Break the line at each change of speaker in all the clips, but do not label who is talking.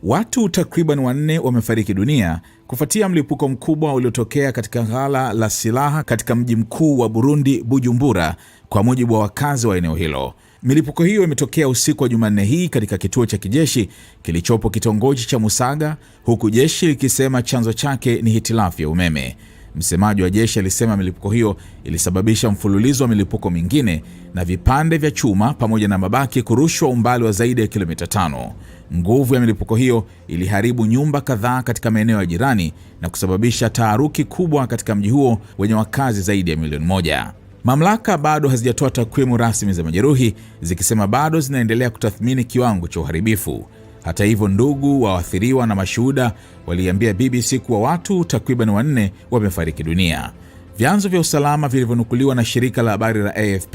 Watu takriban 4 wamefariki dunia kufuatia mlipuko mkubwa uliotokea katika ghala la silaha katika mji mkuu wa Burundi, Bujumbura, kwa mujibu wa wakazi wa eneo hilo. Milipuko hiyo imetokea usiku wa Jumanne hii katika kituo cha kijeshi kilichopo kitongoji cha Musaga, huku jeshi likisema chanzo chake ni hitilafu ya umeme. Msemaji wa jeshi alisema milipuko hiyo ilisababisha mfululizo wa milipuko mingine na vipande vya chuma pamoja na mabaki kurushwa umbali wa zaidi ya kilomita 5. Nguvu ya milipuko hiyo iliharibu nyumba kadhaa katika maeneo ya jirani na kusababisha taharuki kubwa katika mji huo wenye wakazi zaidi ya milioni 1. Mamlaka bado hazijatoa takwimu rasmi za majeruhi, zikisema bado zinaendelea kutathmini kiwango cha uharibifu. Hata hivyo, ndugu wa waathiriwa na mashuhuda waliambia BBC kuwa watu takriban 4 wamefariki dunia. Vyanzo vya usalama vilivyonukuliwa na shirika la habari la AFP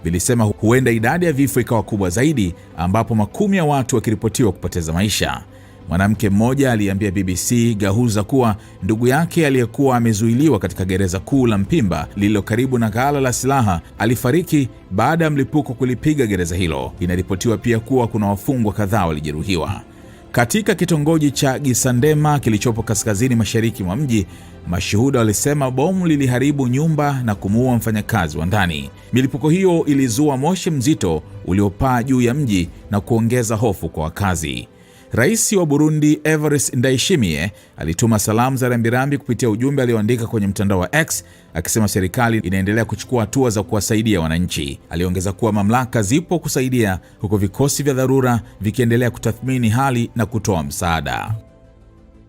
vilisema huenda idadi ya vifo ikawa kubwa zaidi, ambapo makumi ya watu wakiripotiwa kupoteza maisha. Mwanamke mmoja aliambia BBC Gahuza kuwa ndugu yake aliyekuwa amezuiliwa katika gereza kuu la Mpimba lililo karibu na ghala la silaha alifariki baada ya mlipuko kulipiga gereza hilo. Inaripotiwa pia kuwa kuna wafungwa kadhaa walijeruhiwa. Katika kitongoji cha Gisandema kilichopo kaskazini mashariki mwa mji, mashuhuda walisema bomu liliharibu nyumba na kumuua mfanyakazi wa ndani. Milipuko hiyo ilizua moshi mzito uliopaa juu ya mji na kuongeza hofu kwa wakazi. Rais wa Burundi Evariste Ndayishimiye alituma salamu za rambirambi kupitia ujumbe alioandika kwenye mtandao wa X, akisema serikali inaendelea kuchukua hatua za kuwasaidia wananchi. Aliongeza kuwa mamlaka zipo kusaidia, huku vikosi vya dharura vikiendelea kutathmini hali na kutoa msaada.